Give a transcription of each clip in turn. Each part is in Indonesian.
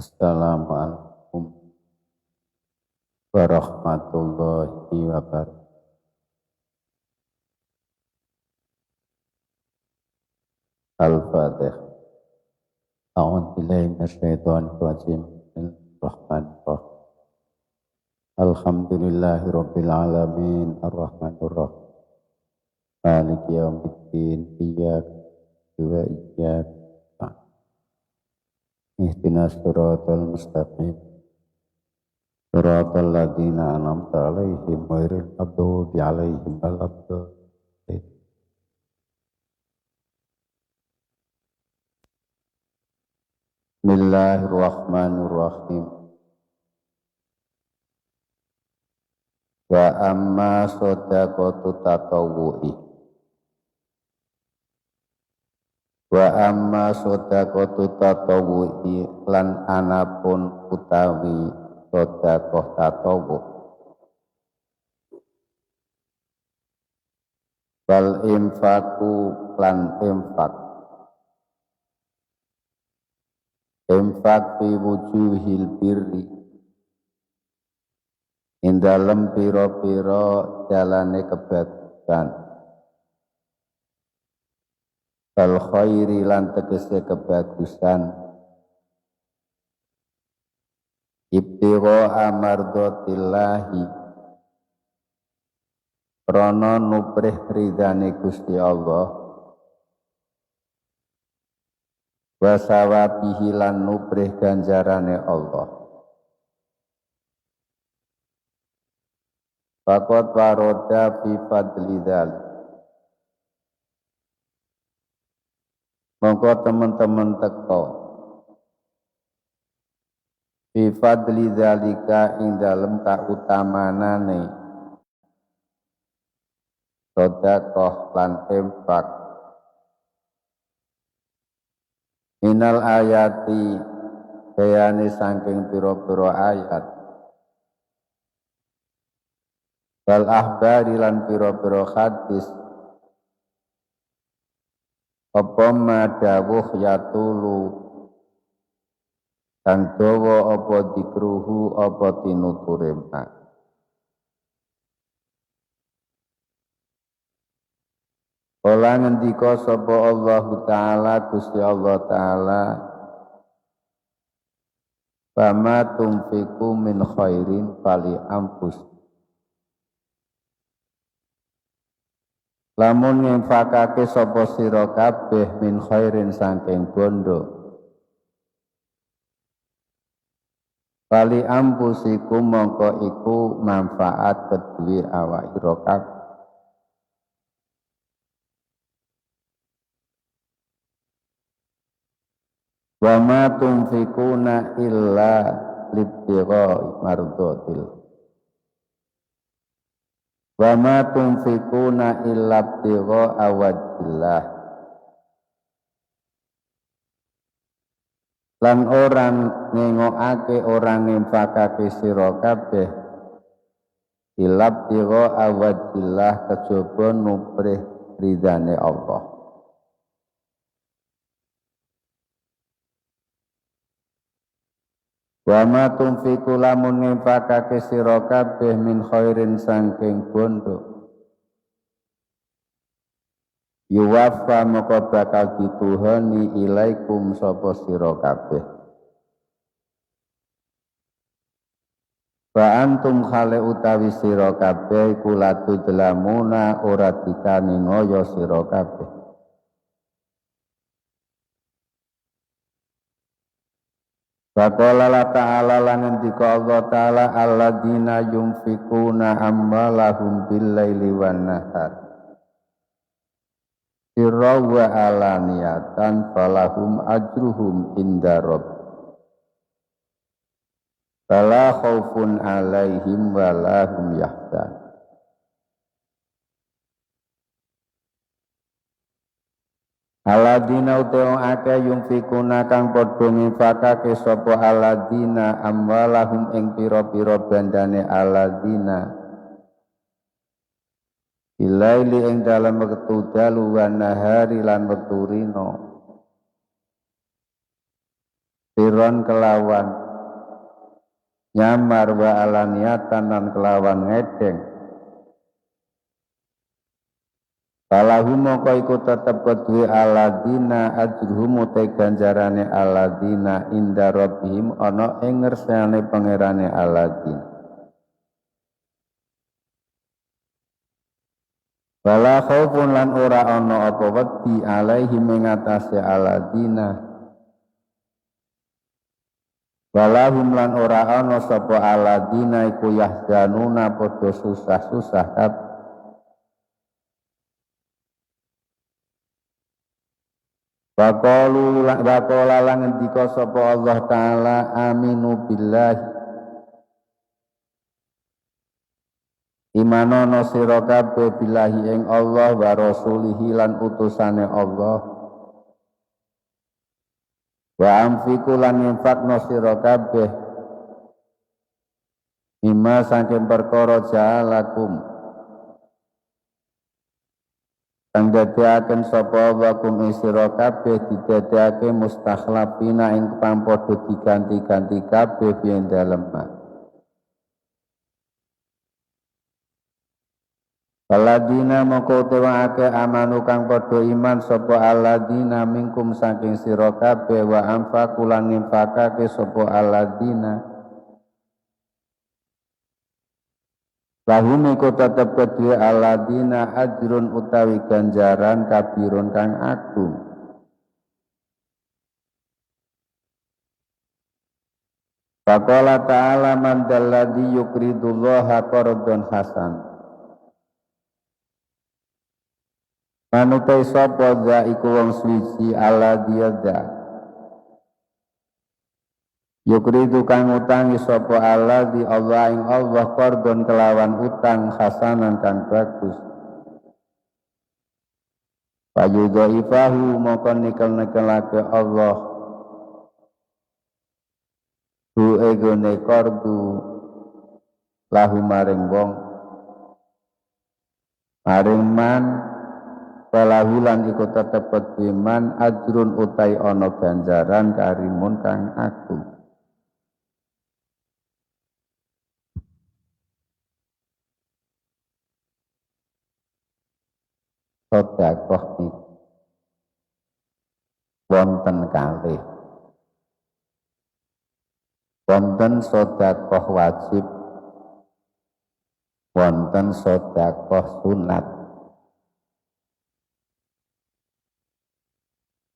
Assalamualaikum warahmatullahi wabarakatuh. Al-Fatihah. A'udzu billahi minasyaitonir rajim. Bismillahirrahmanirrahim. Alhamdulillahi rabbil alamin arrahmanir rahim. Maliki yaumiddin. Iyyaka wa iyyaka ihdinas siratal mustaqim. Siratal ladzina an'amta 'alaihim ghairil maghdubi 'alaihim waladdallin. Bismillahirrahmanirrahim. Wa amma shadaqatu tatawwu'i. Wa amma shadaqatu tatawwu'i lan anapun utawi sedekah tatawwu. Wal infaku lan infak. Infak fi wujuhil birri. Ing dalem pira-pira jalane kebagusan. Wal khairi lan tegese kebagusan. Ibtigha amardatillahi. Krana nuprih ridane Gusti Allah. Wa sawabihi lan nuprih ganjarane Allah. Faqad waroda fi fadli dzalik. Mongko teman-teman teko fi fadli dzalika ing dalem kautamanane sedekah lan infak. Minal ayati bayane saking pira-pira ayat. Wal ahbari lan pira-pira hadis. Apa madawuh yatulu kang dawa apa dikruhu apa tinuture mak. Kala ngendika sapa Allah Ta'ala Gusti Allah Ta'ala, fama tunfiqu min khairin fali anfus. Lamun nginfakake sapa sira kabeh min khairin saking bondo, fali anfusikum mongko iku manfaat kedue awakira kabeh. Wa ma tunfikuna illa libtigha'i mardatil. Wa ma tunfikuna illa ibtigha'a wajhillah. Lan orang ngengokake orang nginfakake sira kabeh illa ibtigha'a wajhillah kejaba nuprih ridane Allah. Wa ma tunfiqu lamun nginfakake sira kabeh min khairin saking bondo, yuwaffa maka bakal dituhani ilaikum sapa sira kabeh. Fa antum khale utawi sira kabeh kula tudlamuna ora dikani ngoyo sira kabeh. Faqala la ta'ala lan ngendika Allah Ta'ala alladzina yunfikuna amwalahum bil-laili wan-nahar sirra wa alaniyatan falahum ajruhum inda rabb fala khaufun 'alaihim wa la hum yahzanun. Aladina uteo ake yungfikuna kang padha nginfakake sapa aladina amwalahum ing pira-pira bandane aladina ilaili ing dalem wektu dalu wa nahari lan wektu rina siron kelawan nyamar wa alaniatan lan kelawan ngedeng. Falahum moko iku tetep kedue aladina ajruhum te ganjarane aladina inda rabbihim ana ing ngersane pangerane aladina. Wala khaufun lan ora ana apa wedi alaihim ing atase aladina. Walahum lan ora ana sapa aladina iku yahzanuna padha susah-susah kabeh. Waqala lan ngendika sapa Allah taala aminu billahi imanono sira kabeh billahi ing Allah wa rasulihi lan utusane Allah wa amfiku lan infakno sira kabeh mimma saking perkara ja'alakum kang dadiaken sapa wa kum sira kabeh didadiake mustakhlafina ing pampadha diganti-ganti kabeh ing dalem. Aladina moko tewaake amanu kang padha iman sapa aladina mingkum saking sira kabeh wa anfaqu lan infakake sapa aladina lahum iku tetep kedue aladina ajrun utawi ganjaran kabirun kang agung. Faqala ta'ala man dalladzi yuqridullaha qardan hasan. Manutai sapa za iku wong suci aladiyada yukridu kang utangi sapa Allah di Allah ing Allah qardon kelawan utang hasanan kang bagus. Fayudhaifahu moko nikel-nikelake Allah hu egone qardu lahu maring wong maring man pelahulan iku tetep iman ajrun utai ana ganjaran karimun kang agung. Sedekah niku wonten kalih. Wonten sedekah wajib, wonten sedekah sunat.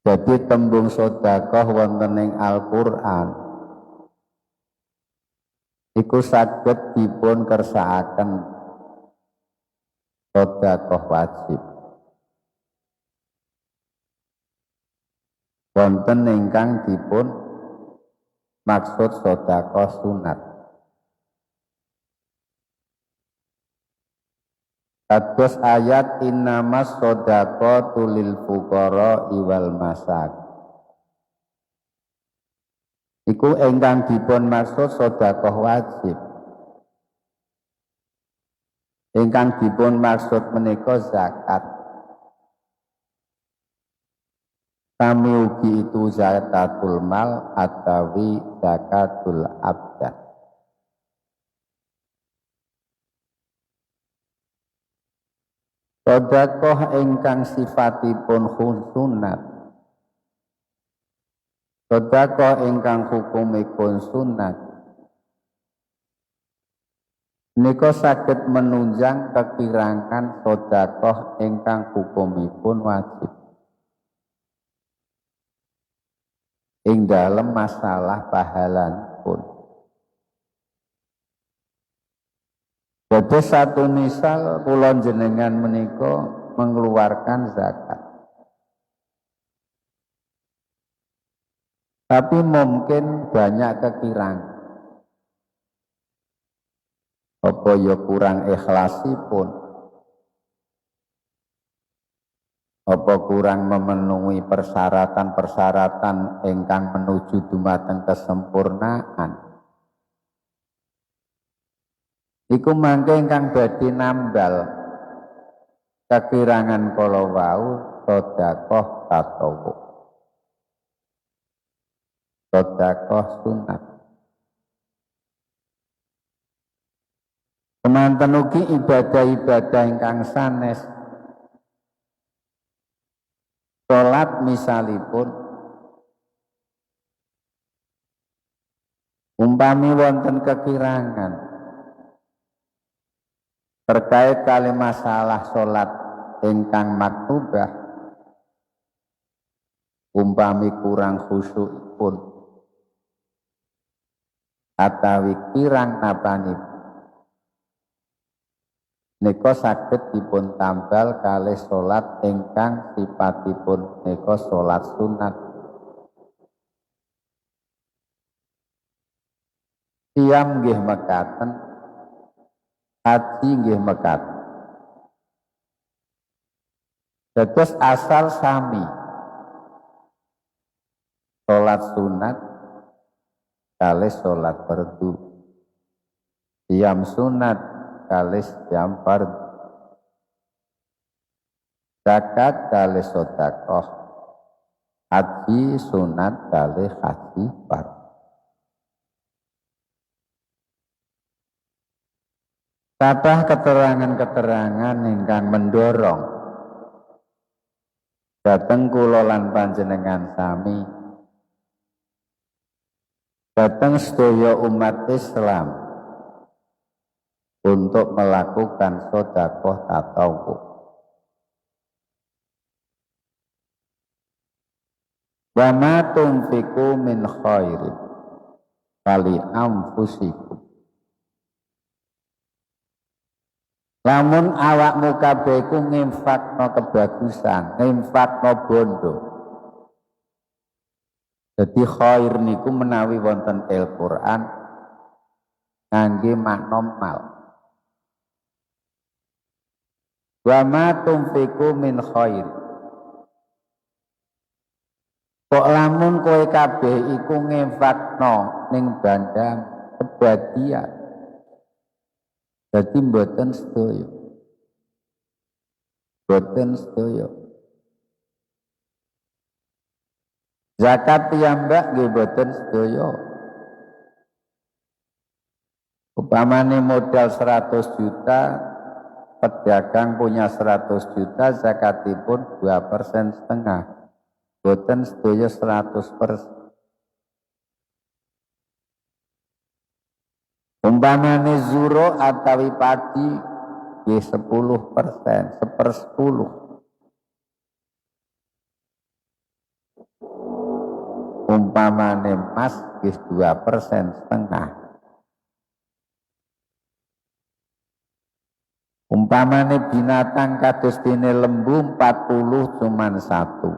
Jadi tembung sedekah wonten ing Al-Qur'an iku saged dipun kersakaken sedekah wajib. Wonten ingkang dipun maksud sedekah sunat. Kados ayat innamas shadaqatu lil fuqara wal masak. Iku ingkang dipun maksud sedekah wajib. Ingkang dipun maksud menika zakat. Kami ugi itu zakatul mal atawi zakatul abdan. Sedekah ingkang sifatipun sunat. Sedekah ingkang hukumipun sunat. Nika saged menunjang kekirangan sedekah ingkang hukumipun wajib. Ing dalem masalah pahalanipun. Jadi satu misal kula jenengan menika mengeluarkan zakat. Tapi mungkin banyak kekirangan. Apa ya kurang ikhlasipun. Apa kurang memenuhi persyaratan-persyaratan ingkang menuju dumateng kesempurnaan. Iku mangke ingkang badhe nambal kekirangan kala wau sedekah tatawu. sedekah sunat. Semanten ugi ibadah-ibadah ingkang sanes. Salat misalipun umpami wonten kekirangan terkait kali masalah salat ingkang maktubah, umpami kurang khusyukipun atawi kirang napanipun, nika saged dipun tambal kalih salat ingkang sipatipun nika salat sunat. Siam nggih mekaten, haji nggih mekaten. Dados asal sami salat sunat kalih salat fardu, siam sunat kalih siam fardu, zakat kalih sedekah, haji sunat kalih haji fardu. Kathah keterangan-keterangan ingkang mendorong dhateng kula lan panjenengan sami, dhateng sedaya umat Islam untuk melakukan sedekah tatawwu. Wa ma tunfiqu min khairin fali anfusikum. Lamun awakmu kabeh ku nginfakno kebagusan, nginfakno bondo. Jadi khair niku menawi wonten Al-Qur'an ngangge makna mal. Wa ma tunfiqu min khair. Kok lamun kowe kabeh iku nginfakno ning bandam kebahagiaan. Jadi mboten sedaya. Mboten sedaya. Zakat piyambak nggih mboten sedaya. Upamane modal 100 juta, pedagang punya 100 juta, zakatipun 2,5%. Mboten sedaya 100%. Umpamane zuro atawi padi nggih 10%, 1/10. Umpamane emas nggih 2,5%. Umpamane binatang kados dene lembu 40 cuman 1.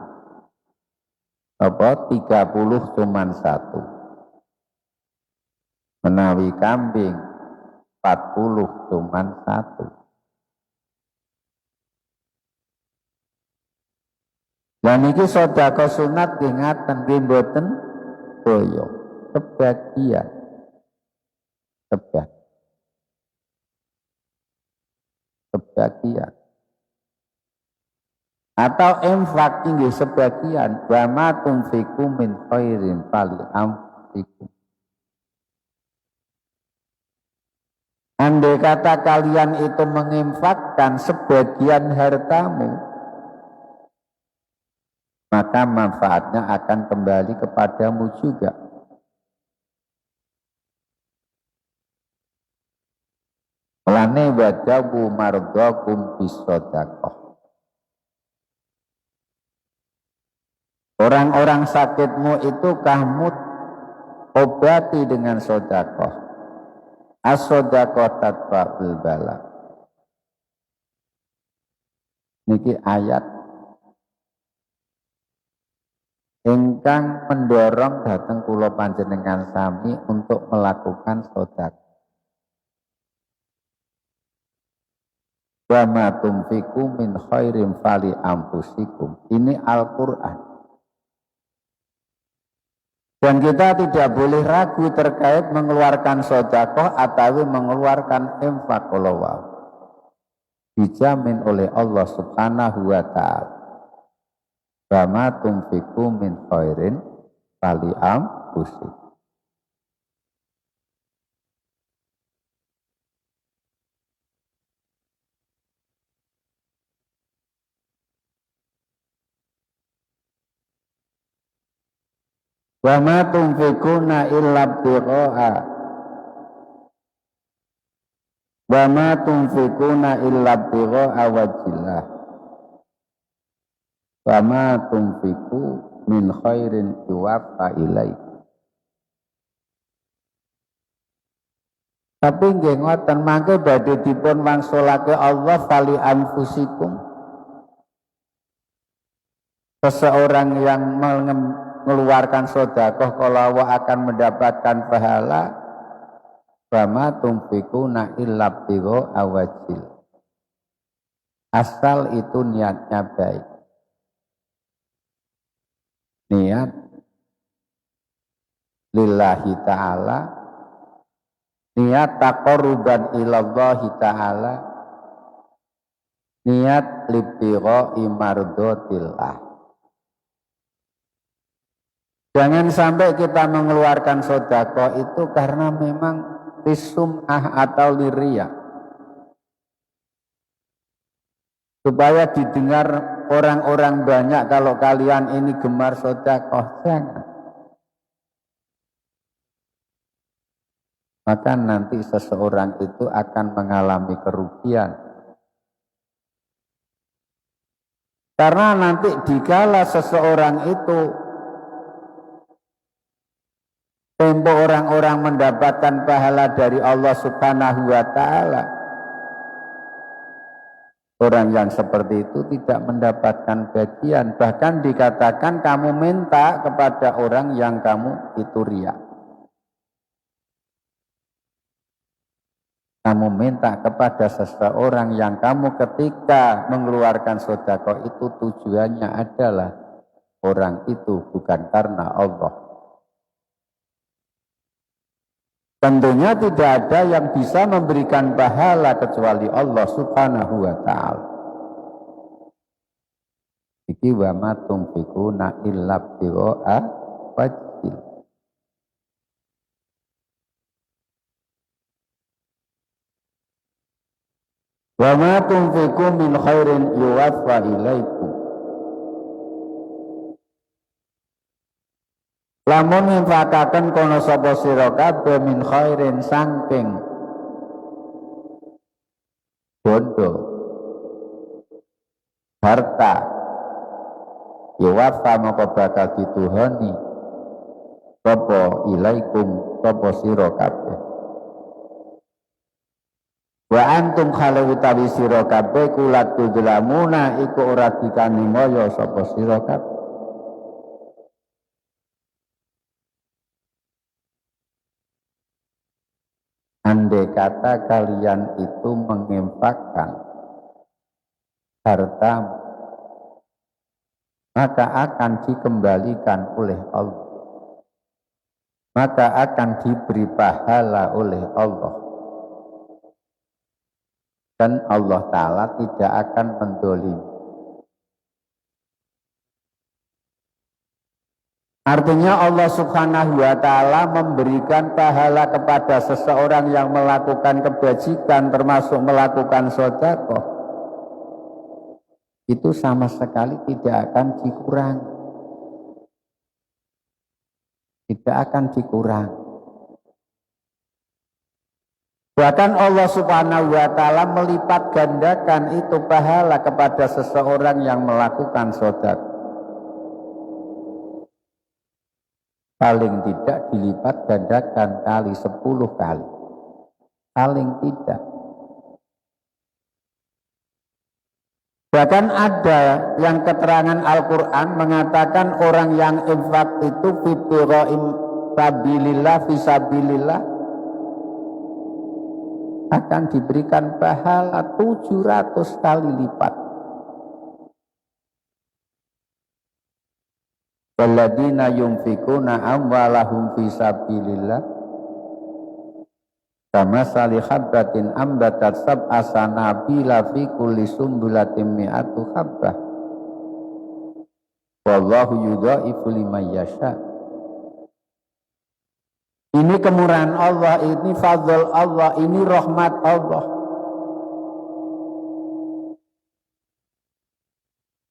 Apa 30 cuman 1. Menawi kambing 40 cuman 1. Dan iki sedekah sunat nggih ngaten nggih mboten boyo, sebagian. Sebagian. Atau infak nggih sebagian, wa ma tunfiqu min khairin fali anfusikum. Andai kata kalian itu menginfakkan sebagian hartamu, maka manfaatnya akan kembali kepadamu juga. Lane wadawu mardakum bisedekah. Orang-orang sakitmu itu kamu obati dengan sedekah. As-sedekah tatfa'ul bala. Niki ayat ingkang mendorong dhateng kula panjenengan sami untuk melakukan sedekah. Wa ma tunfiqu min khairin fali anfusikum. Ini Al-Qur'an. Dan kita tidak boleh ragu terkait mengeluarkan sedekah atau mengeluarkan infak kalau dijamin oleh Allah Subhanahu wa taala. Wa ma tunfiqu min khairin fali anfusikum. Wa ma tunfikuna illa ibtigha'a wa ma tunfikuna illa ibtigha'a wajhillah wa ma tunfiku min khairin yuwaffa ilaikum. Tapi nggih ngoten mangke badhe dipun wangsulake Allah fali anfusikum. Seseorang yang mengeluarkan sedekah kalau akan mendapatkan pahala, fama tunfikuna illa ibtigha'a wajhil. Asal itu niatnya baik. Niat lillahi ta'ala, niat taqarruban ilallahi ta'ala, niat libtigha'i mardotillah. Jangan sampai kita mengeluarkan sedekah itu karena memang lisum'ah atau liria, supaya didengar orang-orang banyak kalau kalian ini gemar sedekah. Jangan. Maka nanti seseorang itu akan mengalami kerugian. Karena nanti dikala seseorang itu tempo orang-orang mendapatkan pahala dari Allah Subhanahu wa ta'ala, orang yang seperti itu tidak mendapatkan bagian. Bahkan dikatakan kamu minta kepada orang yang kamu itu riya. Kamu minta kepada seseorang yang kamu ketika mengeluarkan sedekah itu tujuannya adalah orang itu bukan karena Allah. Tentunya tidak ada yang bisa memberikan pahala kecuali Allah Subhanahu wa ta'ala. Iki wa ma tunfikuna illa ibtigha'a wajhil. Wa ma tunfiku min khairin yuwaffa ilaikum. Lamun infakaken kono sapa sira kabeh min khairin saking bondo harta, yuwaffa maka bakal dituhani sapa ilaikum sapa sira kabeh. Wa antum khala utawi sira kabeh kulat tudlamuna iku ora dikaningoyo sapa sira kabeh. Andai kata kalian itu menginfakkan harta, maka akan dikembalikan oleh Allah, maka akan diberi pahala oleh Allah, dan Allah Ta'ala tidak akan mendolimi. Artinya Allah Subhanahu wa ta'ala memberikan pahala kepada seseorang yang melakukan kebajikan termasuk melakukan sedekah. Itu sama sekali tidak akan dikurangi. Tidak akan dikurangi. Bahkan Allah Subhanahu wa ta'ala melipat gandakan itu pahala kepada seseorang yang melakukan sedekah. Paling tidak dilipat gandakan kali 10 kali. Paling tidak. Bahkan ada yang keterangan Al-Quran mengatakan orang yang infak itu fitiraim sabilillah fisabilillah akan diberikan pahala 700 kali lipat. Walladzina yunfikuna amwalahum fi sabilillah kamathali habbatin ambatat sab'a sanabila fi kulli sumbulatin mi'atu habbah wallahu yudha'ifu liman yasha. Ini kemurahan Allah, ini fadl Allah, ini rahmat Allah.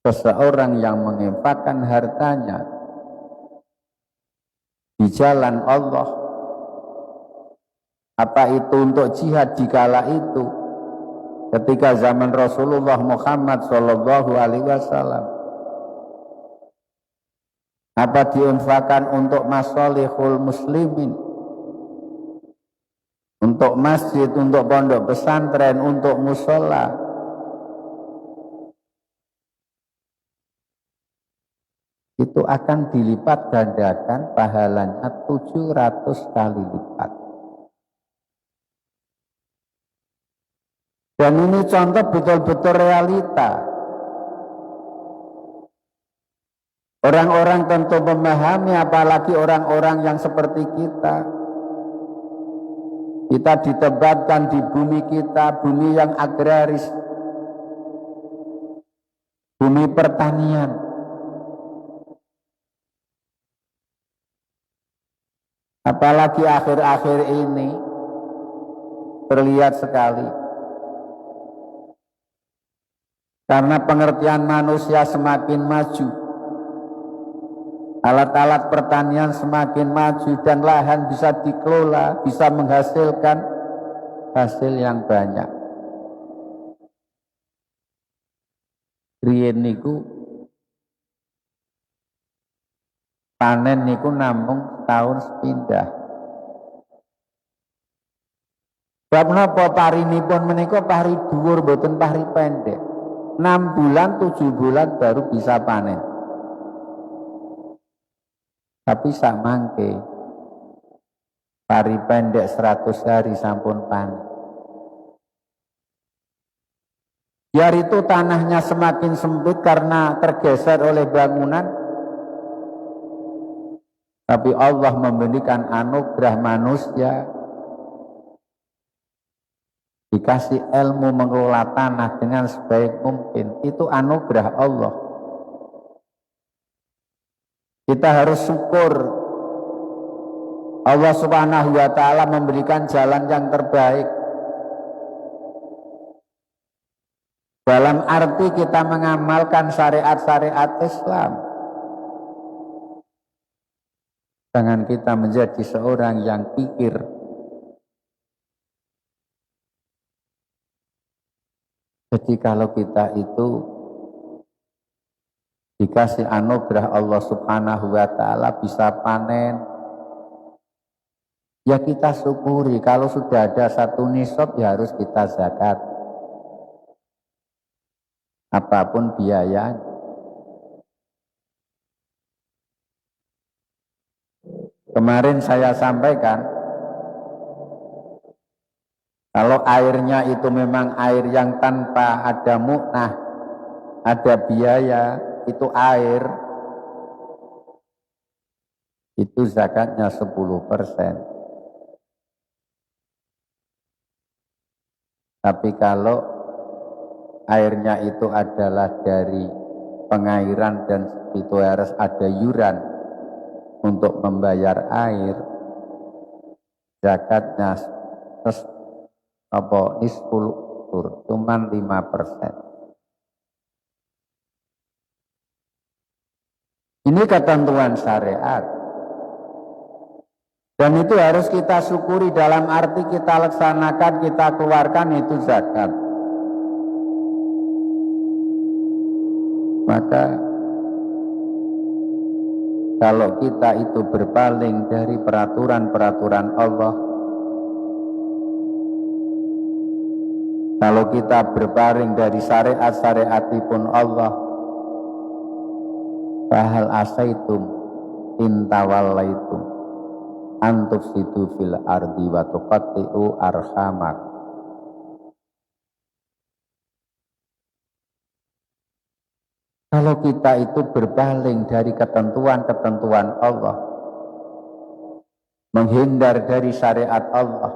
Seseorang yang menginfakkan hartanya di jalan Allah, apa itu untuk jihad di kala itu, ketika zaman Rasulullah Muhammad Shallallahu Alaihi Wasallam, apa diinfakkan untuk masalihul muslimin, untuk masjid, untuk pondok pesantren, untuk musola, itu akan dilipat gandakan pahalanya 700 kali lipat. Dan ini contoh betul-betul realita. Orang-orang tentu memahami, apalagi orang-orang yang seperti kita. Kita ditempatkan di bumi kita, bumi yang agraris, bumi pertanian. Apalagi akhir-akhir ini terlihat sekali. Karena pengertian manusia semakin maju, alat-alat pertanian semakin maju, dan lahan bisa dikelola, bisa menghasilkan hasil yang banyak. Riyen niku panen niku namung tahun sepindah. Sebab napa parinipun menika pari dhuwur mboten pari pendek. 6 bulan 7 bulan baru bisa panen. Tapi sak mangke pari pendek 100 hari sampun panen. Biar itu tanahnya semakin sempit karena tergeser oleh bangunan, tapi Allah memberikan anugerah manusia dikasih ilmu mengelola tanah dengan sebaik mungkin. Itu anugerah Allah. Kita harus syukur Allah Subhanahu wa ta'ala memberikan jalan yang terbaik. Dalam arti kita mengamalkan syariat-syariat Islam. Jangan kita menjadi seorang yang pikir. Jadi kalau kita itu dikasih anugerah Allah Subhanahu wa ta'ala bisa panen, ya kita syukuri. Kalau sudah ada 1 nisab ya harus kita zakat. Apapun biayanya. Kemarin saya sampaikan, kalau airnya itu memang air yang tanpa ada mu'nah, ada biaya, itu air, itu zakatnya 10%. Tapi kalau airnya itu adalah dari pengairan dan itu harus ada yuran untuk membayar air, zakatnya nisful ushur, cuman 5%. Ini ketentuan syariat. Dan itu harus kita syukuri, dalam arti kita laksanakan, kita keluarkan, itu zakat. Maka kalau kita itu berpaling dari peraturan-peraturan Allah, kalau kita berpaling dari syariat-syariatipun Allah, fahal asaitum intawallaitum antufsidu fil ardi wa tuqatti'u arhamak. Kalau kita itu berpaling dari ketentuan-ketentuan Allah, menghindar dari syariat Allah,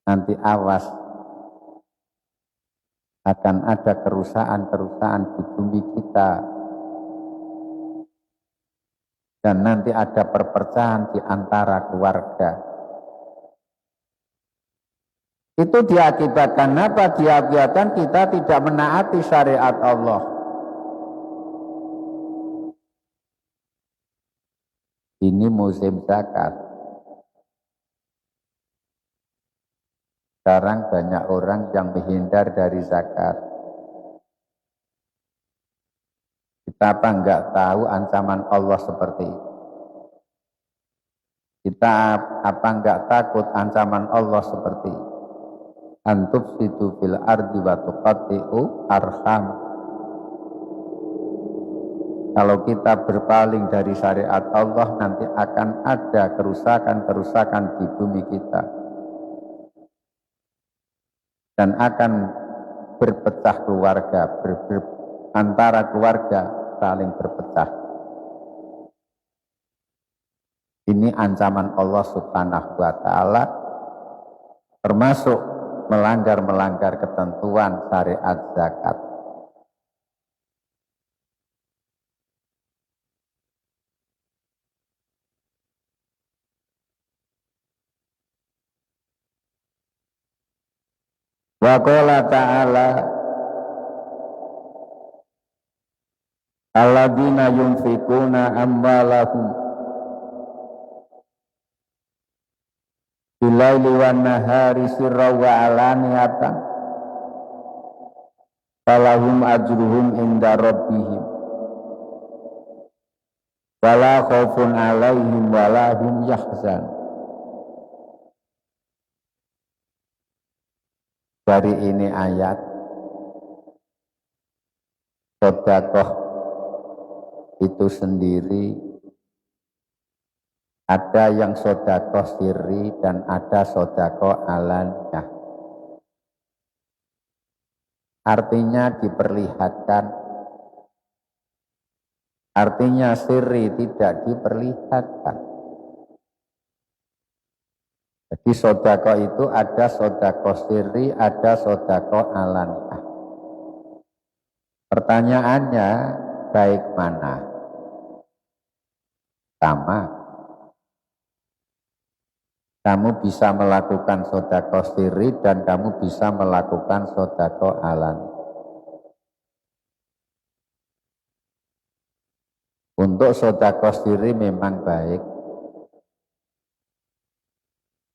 nanti awas akan ada kerusakan-kerusakan di bumi kita. dan nanti ada perpecahan di antara keluarga. Itu diakibatkan apa? Diakibatkan kita tidak menaati syariat Allah. Ini musim zakat. Sekarang banyak orang yang menghindar dari zakat. Kita apa enggak tahu ancaman Allah seperti itu? Kita apa enggak takut ancaman Allah seperti itu? Antufsidu fil ardi wa tuqatti'u arham. Kalau kita berpaling dari syariat Allah, nanti akan ada kerusakan-kerusakan di bumi kita. Dan akan berpecah keluarga, antara keluarga saling berpecah. Ini ancaman Allah Subhanahu wa ta'ala, termasuk melanggar ketentuan syariat zakat. Wa qala ta'ala alladzina yunfikuna amwalahum bilaili wan nahari sirra wa alaniyatan falahum ajruhum inda rabbihim wala khaufun alaihim wala hum yahzan. Dari ini ayat sedekah itu sendiri ada yang sedekah sirri dan ada sedekah alaniyah. Artinya diperlihatkan, artinya sirri tidak diperlihatkan. Jadi sedekah itu ada sedekah sirri, ada sedekah alaniyah. Pertanyaannya, baik mana? Sama. Kamu bisa melakukan sedekah sirri dan kamu bisa melakukan sedekah alaniyah. Untuk sedekah sirri memang baik.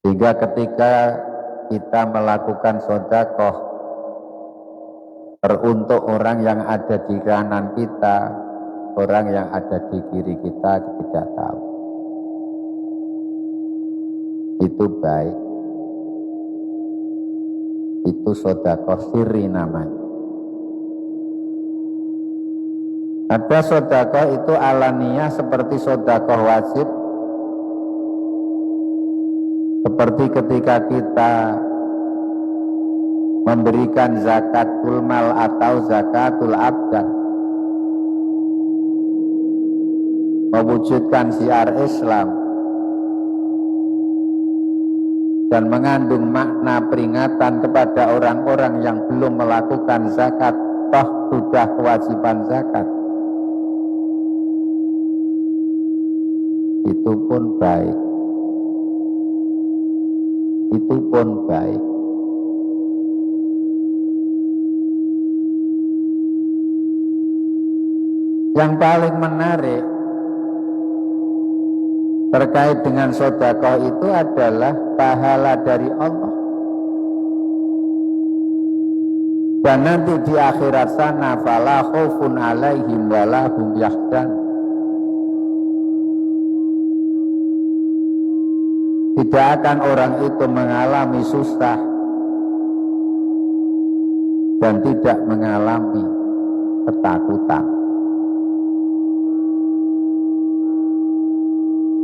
Sehingga ketika kita melakukan sedekah teruntuk orang yang ada di kanan kita, orang yang ada di kiri kita tidak tahu. Itu baik. Itu sedekah sirri namanya. Ada sedekah itu alaniyah seperti sedekah wajib. Seperti ketika kita memberikan zakatul mal atau zakatul abdan, mewujudkan syiar Islam dan mengandung makna peringatan kepada orang-orang yang belum melakukan zakat, toh sudah kewajiban zakat. Itu pun baik. Itu pun baik. Yang paling menarik terkait dengan sedekah itu adalah pahala dari Allah. Dan nanti di akhirat sana fala khaufun alaihim wala hum yahzan. Tidak akan orang itu mengalami susah dan tidak mengalami ketakutan.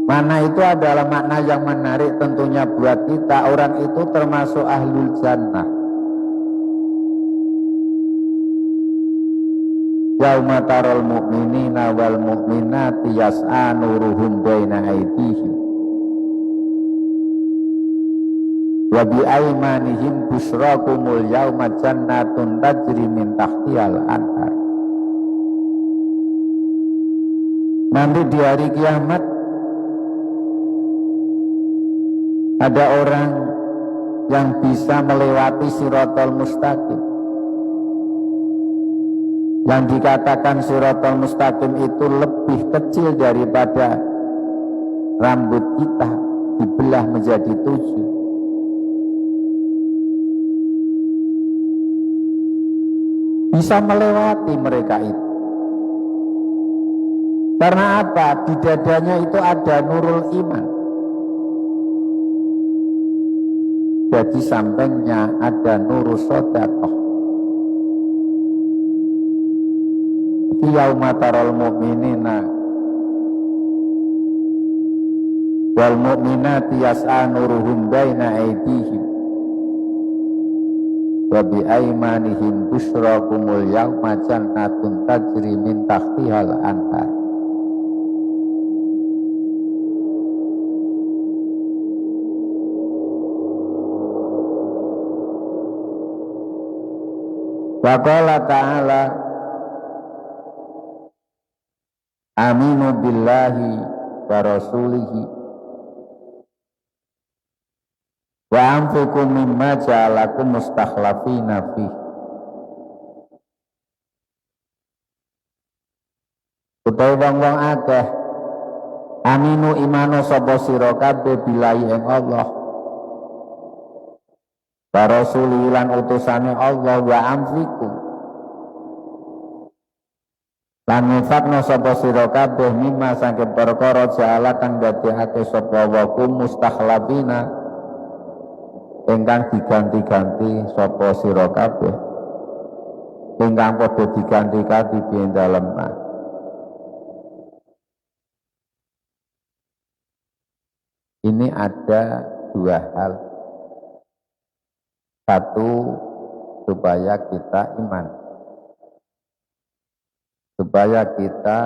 Mana itu adalah makna yang menarik tentunya buat kita. Orang itu termasuk ahlul jannah. Yauma taral mu'minina wal mu'minati yas'a nuruhum baina aydihim wa bi aymanihim busyrakumul yauma jannatun tajri min tahtihal anhar Nanti di hari kiamat ada orang yang bisa melewati Shiratal Mustaqim. Yang dikatakan Shiratal Mustaqim itu lebih kecil daripada rambut kita dibelah menjadi 7. Bisa melewati mereka itu. Karena apa? Di dadanya itu ada nurul iman. Jadi sampingnya ada nurul shadaqah. Yauma taral mu'minina wal mu'minati yas'a nuruhum baina aydihim wa bi aymanihim busyrakumul yawma jannatun tajri min tahtihal anhar. Wa qala ta'ala aminu billahi wa rasulihi wa anfiqu mimma ja'alakum mustakhlafina fi. Utawa wong-wong akeh aminu imano sapa sira kabeh billahi ing Allah wa rasulihi lan utusane Allah wa anfiqu lan infakna sapa sira kabeh mimma saking perkara ja'ala kang dadekake sapa wa kum mustakhlafina ingkang diganti-ganti sapa sira kabeh ingkang padha diganti-ganti ing dalem. Ini ada dua hal. Satu, supaya kita iman, supaya kita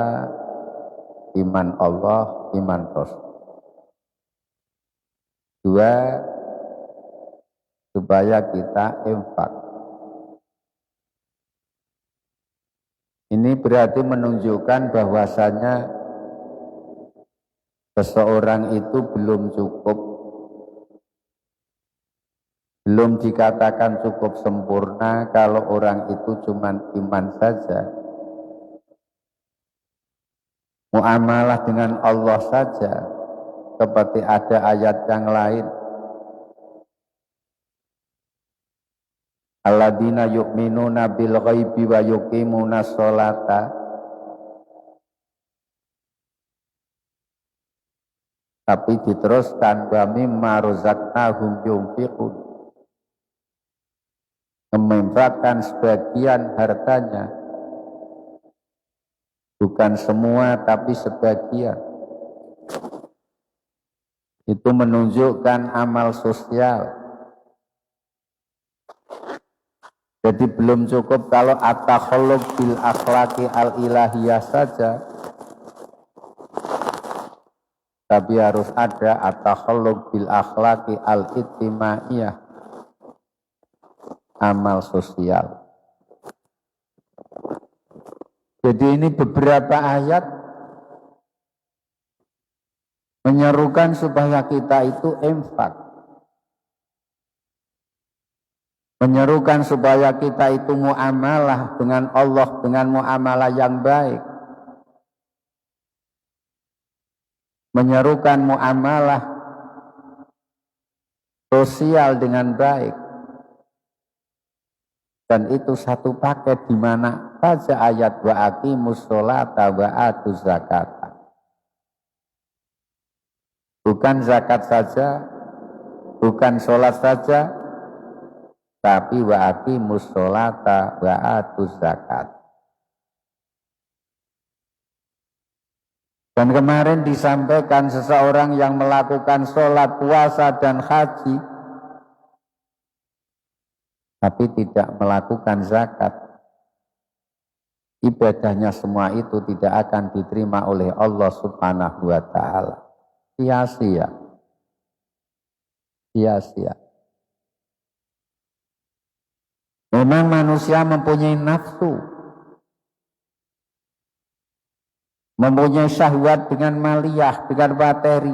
iman Allah, iman Rasul. Dua, supaya kita infak. Ini berarti menunjukkan bahwasanya seseorang itu belum cukup, belum dikatakan cukup sempurna kalau orang itu cuma iman saja. Muamalah dengan Allah saja, seperti ada ayat yang lain. Alladzina yu'minuna bil ghaibi wa yuqimuna sholata. Tapi diteruskan wa mimma razaqnahum yunfiqun. Menginfakkan sebagian hartanya, bukan semua tapi sebagian. Itu menunjukkan amal sosial. Jadi belum cukup kalau at-takhalluq bil akhlaqi al-ilahiyah saja, tapi harus ada at-takhalluq bil akhlaqi al-ijtimaiyah, amal sosial. Jadi ini beberapa ayat menyerukan supaya kita itu infak. Menyerukan supaya kita itu muamalah dengan Allah dengan muamalah yang baik. Menyerukan muamalah sosial dengan baik. Dan itu satu paket di mana saja ayat wa aqimus sholata wa atuz zakata. Bukan zakat saja, bukan sholat saja, tapi wa aqimus sholata wa atuz zakat. Dan kemarin disampaikan seseorang yang melakukan sholat, puasa dan haji, tapi tidak melakukan zakat, ibadahnya semua itu tidak akan diterima oleh Allah Subhanahu wa ta'ala. Sia-sia. Sia-sia. Memang manusia mempunyai nafsu. mempunyai syahwat dengan maliyah, dengan materi.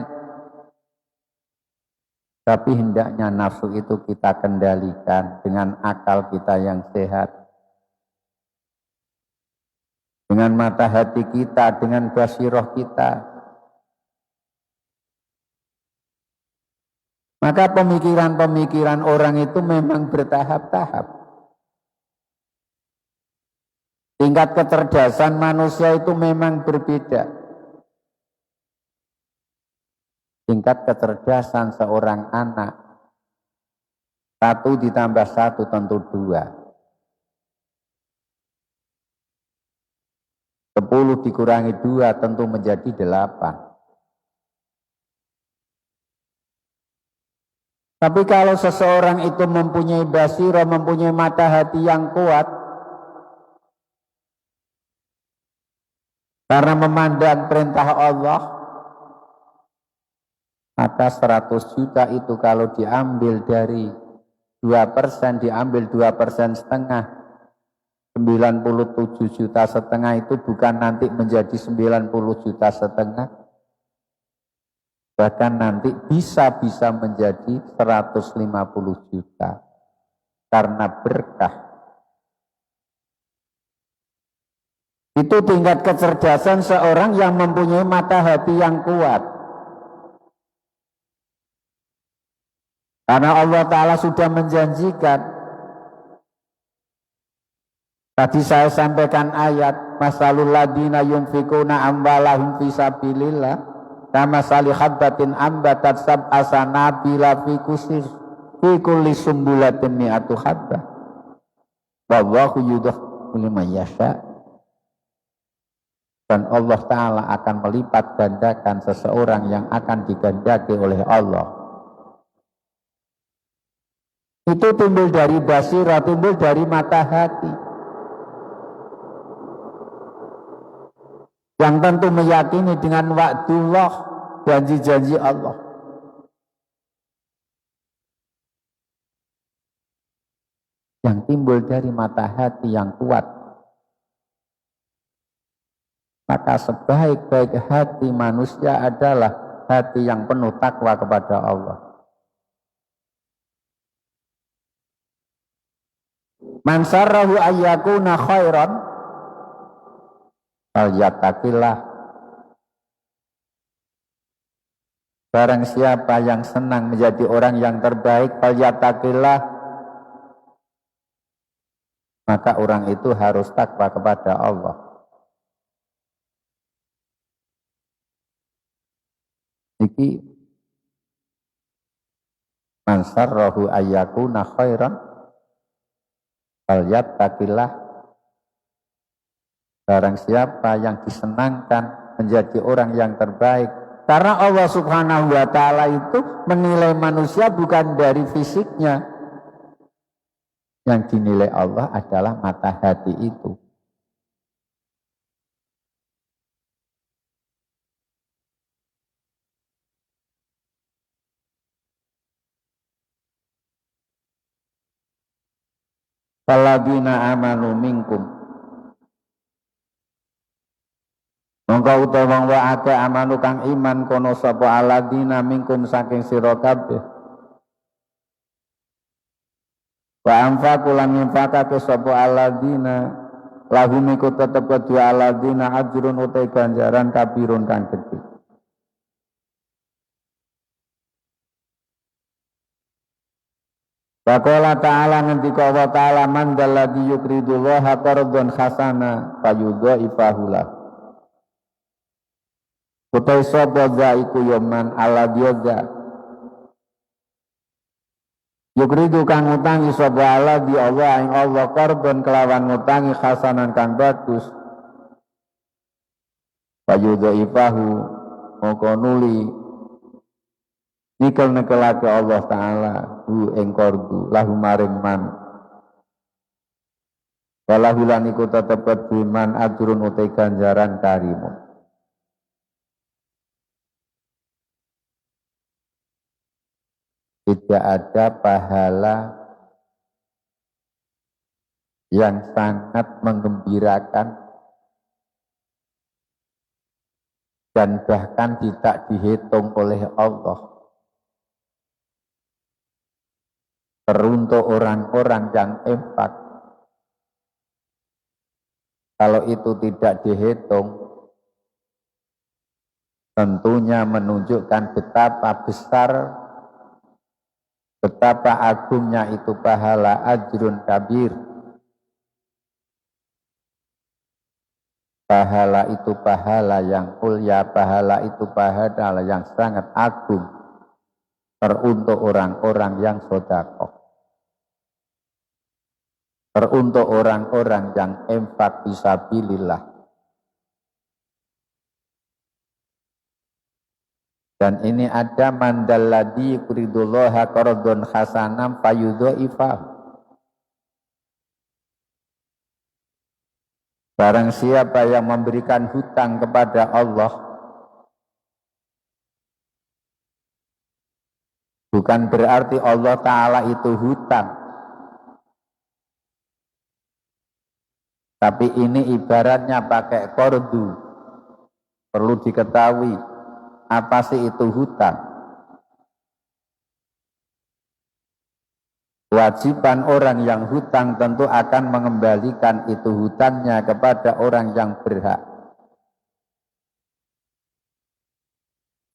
Tapi hendaknya nafsu itu kita kendalikan dengan akal kita yang sehat. Dengan mata hati kita, dengan basiroh kita. Maka pemikiran-pemikiran orang itu memang bertahap-tahap. Tingkat kecerdasan manusia itu memang berbeda. Tingkat kecerdasan seorang anak 1 ditambah 1 tentu 2. 10 dikurangi 2 tentu menjadi 8. Tapi kalau seseorang itu mempunyai basirah, mempunyai mata hati yang kuat, karena memandang perintah Allah, maka 100 juta itu kalau diambil dari 2%, diambil 2% setengah, 97 juta setengah itu bukan nanti menjadi 90 juta setengah, bahkan nanti bisa menjadi 150 juta karena berkah. Itu tingkat kecerdasan seorang yang mempunyai mata hati yang kuat. Karena Allah Ta'ala sudah menjanjikan. Tadi saya sampaikan ayat, masalul ladina yunfikuna amwalahum fisabilillah kama sali habbatin ambatat sab'a sanabila fi kulli sumbulatin mi'atu habbah wallahu yudhi'u liman yasha. Dan Allah Ta'ala akan melipat gandakan seseorang yang akan digandaki oleh Allah. Itu timbul dari basirah, timbul dari mata hati. Yang tentu meyakini dengan wa'dullah, janji-janji Allah. Yang timbul dari mata hati yang kuat. Maka sebaik-baik hati manusia adalah hati yang penuh takwa kepada Allah. Man sarrahu ayyakuna khairan falyattaqillah. Barang siapa yang senang menjadi orang yang terbaik, falyattaqillah, maka orang itu harus takwa kepada Allah. Iki man sarrahu ayyakuna khairan falyattaqillah. Barang siapa yang disenangkan menjadi orang yang terbaik, karena Allah Subhanahu wa Ta'ala itu menilai manusia bukan dari fisiknya. Yang dinilai Allah adalah mata hati itu. Falladina amanu minkum, mongko utawa wong akeh amanu kang iman kono sapa aladina minkum saking sira kabeh. Wa anfaqu lan infaqake sapa aladina lahum iku tetep kedua aladina ajrun utai ganjaran kabirun kang gedhe. Waqala ta'ala ngendika Allah Ta'ala man dalladzi yuqridullaha qardan hasana fayudhaifahu lah. Utai sapa iku ya man alladzi yukridu kang ngutangi sapa alladzi Allah ing Allah qardan kelawan ngutangi hasanan kang bagus. Fayudhaifahu moko nuli nikel-nikelake Allah Ta'ala hu ing qardu lahu maring man. Walahu lan iku tetep man ajrun utai ganjaran karimun. Tidak ada pahala yang sangat menggembirakan dan bahkan tidak dihitung oleh Allah. Teruntuk orang-orang yang infak, kalau itu tidak dihitung, tentunya menunjukkan betapa besar, betapa agungnya itu pahala ajrun kabir. Pahala itu pahala yang mulia, pahala itu pahala yang sangat agung teruntuk orang-orang yang sedekah, teruntuk orang-orang yang infak fisabilillah. Dan ini ada mandalladzi yuqridullaha qardhan hasanan fayudha'ifahu. Barang siapa yang memberikan hutang kepada Allah, bukan berarti Allah Ta'ala itu hutang, tapi ini ibaratnya pakai qardu. Perlu diketahui apa sih itu hutang. Kewajiban orang yang hutang tentu akan mengembalikan itu hutangnya kepada orang yang berhak.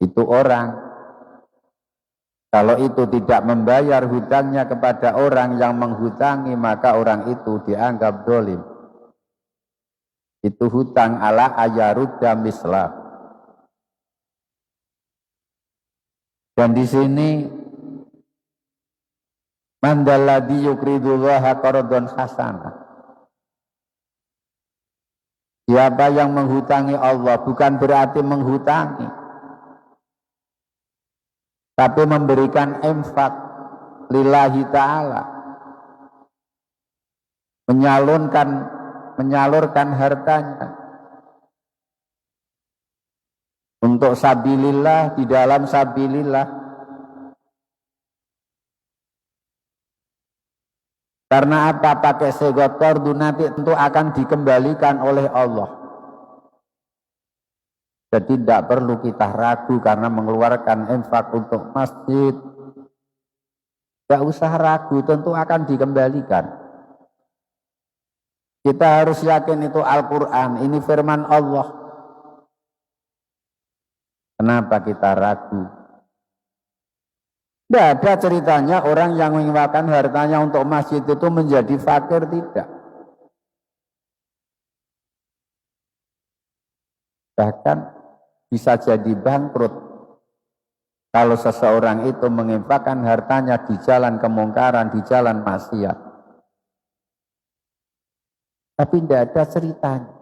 Itu orang, kalau itu tidak membayar hutangnya kepada orang yang menghutangi, maka orang itu dianggap zalim. Itu hutang ala ayarudda mislah. Dan di sini mandalladzi yuqridullaha qardhan hasanah. Siapa yang menghutangi Allah bukan berarti menghutangi, tapi memberikan infak lillahi ta'ala, menyalurkan hartanya untuk sabilillah, di dalam sabilillah. Karena apa? Pakai segot qardu nanti tentu akan dikembalikan oleh Allah. Jadi tidak perlu kita ragu karena mengeluarkan infak untuk masjid. Tidak usah ragu, tentu akan dikembalikan. Kita harus yakin itu Al-Quran, ini firman Allah. Kenapa kita ragu? Tidak ada ceritanya orang yang menginfakkan hartanya untuk masjid itu menjadi fakir, tidak. Bahkan bisa jadi bangkrut kalau seseorang itu menginfakkan hartanya di jalan kemungkaran, di jalan maksiat. Tapi tidak ada ceritanya.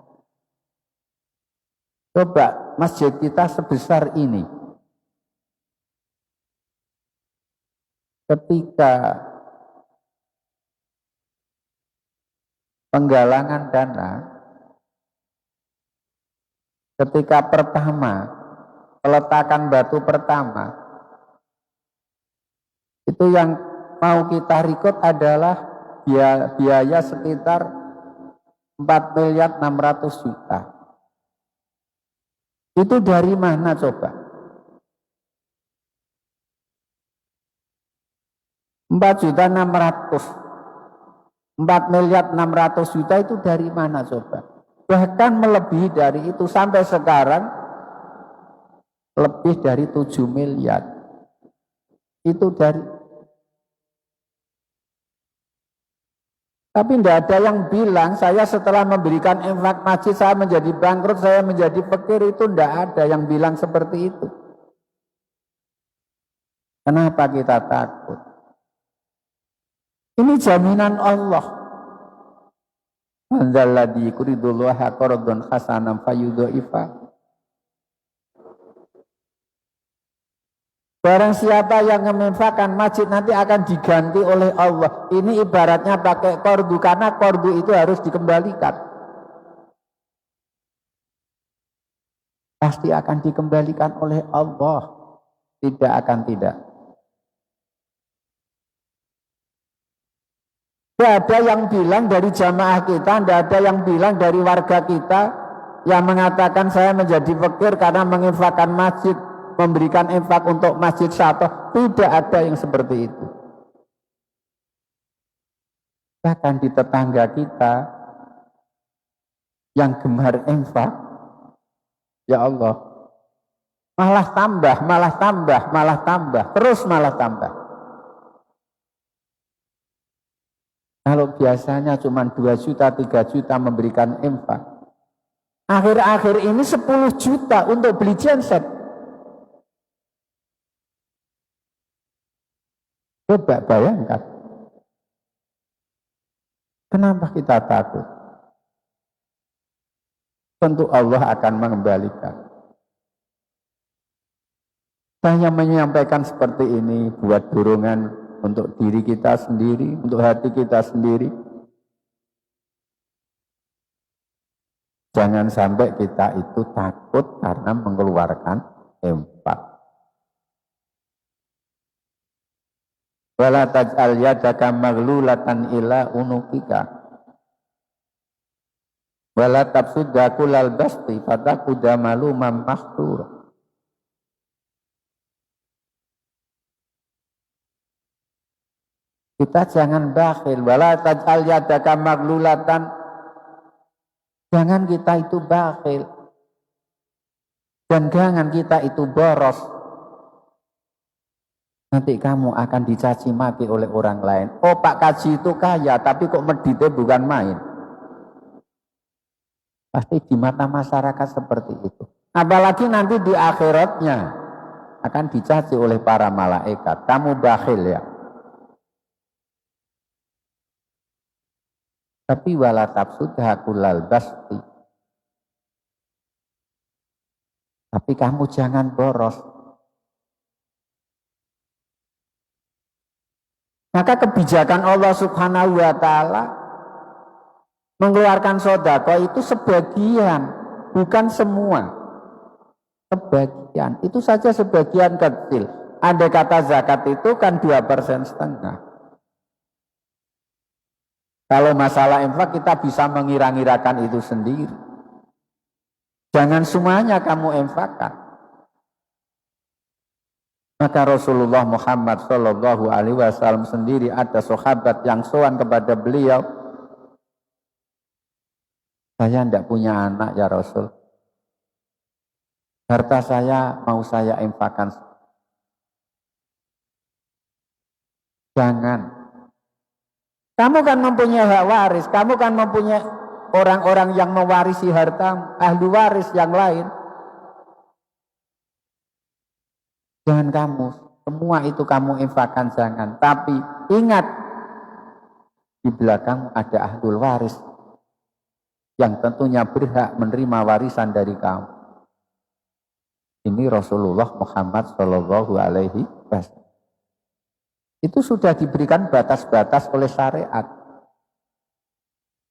Coba masjid kita sebesar ini, ketika penggalangan dana, ketika pertama peletakan batu pertama, itu yang mau kita record adalah biaya sekitar 4.600.000.000. Itu dari mana coba? 4.600.000.000 itu dari mana coba? Bahkan melebihi dari itu, sampai sekarang lebih dari 7 miliar. Itu dari. Tapi tidak ada yang bilang saya setelah memberikan infak masjid saya menjadi bangkrut, saya menjadi fakir. Itu tidak ada yang bilang seperti itu. Kenapa kita takut? Ini jaminan Allah. Mandalladzi yuqridullaha qardhan hasanan fayudha'ifahu. Barang siapa yang menginfakkan masjid nanti akan diganti oleh Allah. Ini ibaratnya pakai qardu, karena qardu itu harus dikembalikan. Pasti akan dikembalikan oleh Allah. Tidak akan tidak. Tidak ada yang bilang dari jamaah kita, tidak ada yang bilang dari warga kita, yang mengatakan saya menjadi fakir karena menginfakkan masjid, memberikan infak untuk masjid satu. Tidak ada yang seperti itu. Bahkan di tetangga kita yang gemar infak, ya Allah, malah tambah, terus malah tambah. Kalau biasanya cuma 2 juta, 3 juta memberikan infak, akhir-akhir ini 10 juta untuk beli genset. Coba bayangkan. Kenapa kita takut? Tentu Allah akan mengembalikan. Saya menyampaikan seperti ini buat dorongan untuk diri kita sendiri, untuk hati kita sendiri. Jangan sampai kita itu takut karena mengeluarkan infak. Wala taj'al yadaka maghlulatan ila unukika. Wala tabsudha kullal basti fataquda maluman mahsura. Kita jangan bakhil. Wala taj'al yadaka maghlulatan. Jangan kita itu bakhil. Dan jangan kita itu boros. Nanti kamu akan dicaci maki oleh orang lain. Oh, Pak Kaji itu kaya, tapi kok meditnya bukan main. Pasti di mata masyarakat seperti itu. Apalagi nanti di akhiratnya akan dicaci oleh para malaikat. Kamu bakhil ya. Tapi wala tabsudha kullal basti. Tapi kamu jangan boros. Maka kebijakan Allah Subhanahu wa Ta'ala mengeluarkan sedekah itu sebagian, bukan semua. Sebagian, itu saja sebagian kecil. Andai kata zakat itu kan 2,5%. Kalau masalah infak kita bisa mengira-ngirakan itu sendiri. Jangan semuanya kamu infakkan. Maka Rasulullah Muhammad Shallallahu Alaihi Wasallam sendiri ada sahabat yang sowan kepada beliau. Saya tidak punya anak ya Rasul. Harta saya mau saya infakkan. Jangan. Kamu kan mempunyai hak waris. Kamu kan mempunyai orang-orang yang mewarisi harta, ahli waris yang lain. Jangan kamu, semua itu kamu infakkan, jangan. Tapi ingat, di belakang ada ahlul waris yang tentunya berhak menerima warisan dari kamu. Ini Rasulullah Muhammad Shallallahu Alaihi Wasallam. Itu sudah diberikan batas-batas oleh syariat.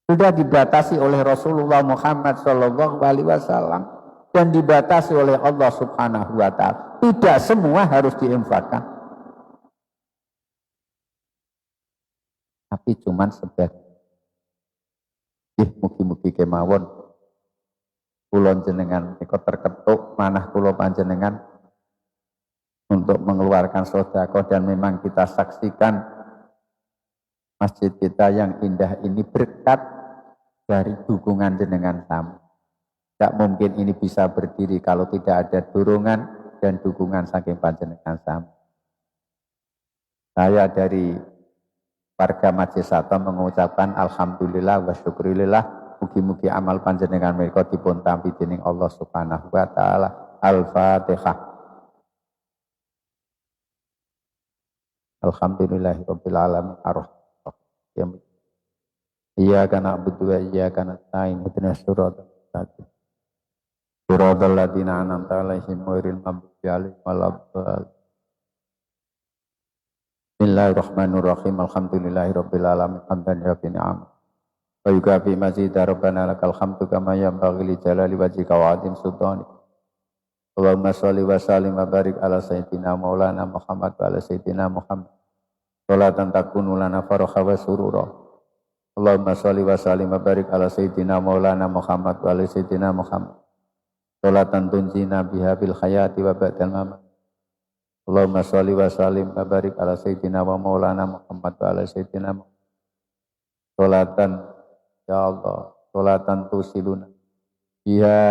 Sudah dibatasi oleh Rasulullah Muhammad Shallallahu Alaihi Wasallam dan dibatasi oleh Allah Subhanahu Wa Taala. Tidak semua harus diinfakkan. Tapi cuman sebagian. Mugi-mugi kemawon kula jenengan nika terketuk manah kula panjenengan untuk mengeluarkan sedekah, dan memang kita saksikan masjid kita yang indah ini berkat dari dukungan jenengan tamu. Tidak mungkin ini bisa berdiri kalau tidak ada dorongan dan dukungan saking panjenengan sami. Saya dari warga Masjid Sato mengucapkan alhamdulillah wa syukurillah, mugi-mugi amal panjenengan menika dipun tampi dening Allah Subhanahu wa taala. Al-Fatihah. Alhamdulillahirabbil alamin arrahmanirrahim. Iyyaka na'budu wa iyyaka nasta'in ihdinas siratal mustaqim. Siratal ladzina an'amta 'alaihim ghairil maghdubi 'alaihim waladdallin. Bismillahirrahmanirrahim. Alhamdulillahirabbil alamin hamdan yafi ni'am. Wa yukafi mazida rabbana lakal hamdu kama yanbaghi li jalali wajhika wa 'azim sultanik. Allahumma shalli wa sallim wa barik ala sayyidina maulana Muhammad wa ala sayyidina Muhammad. Sholatan takunu lana faraha wa surura Allahumma sholli wa sallim wa barik ala sayyidina maulana Muhammad wa ala sayyidina Muhammad. Sholatan tunjina biha bil hayati wa ba'dal mamat. Allahumma sholli wa sallim wa barik ala sayyidina wa maulana Muhammad wa ala sayyidina Muhammad. Sholatan ya Allah, sholatan tusiluna biha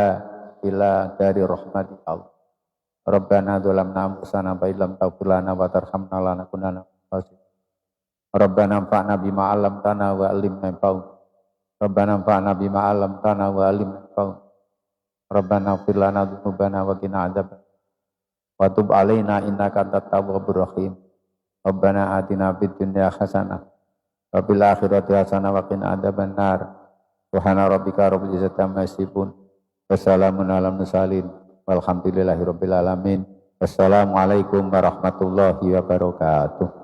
ila dari rahmati Allah. Rabbana dzalamna anfusana wa illam taghfir lana wa tarhamna lanakunanna minal khasirin. Rabbana anfa'na bima 'allamtana wa 'allimna yanfa'u. Rabbana anfa'na bima 'allamtana wa 'allimna yanfa'u. Rabbana ighfir lana dzunubana wa qina adzaban. Wa tub 'alaina innaka antat tawwabur rahim. Rabbana atina fid dunya hasanah wa fil akhirati hasanah wa qina adzabannar. Subhana rabbika rabbil izzati amma yasifun. Wassalamun alal mursalin. Walhamdulillahirabbil alamin. Wassalamualaikum warahmatullahi wabarakatuh.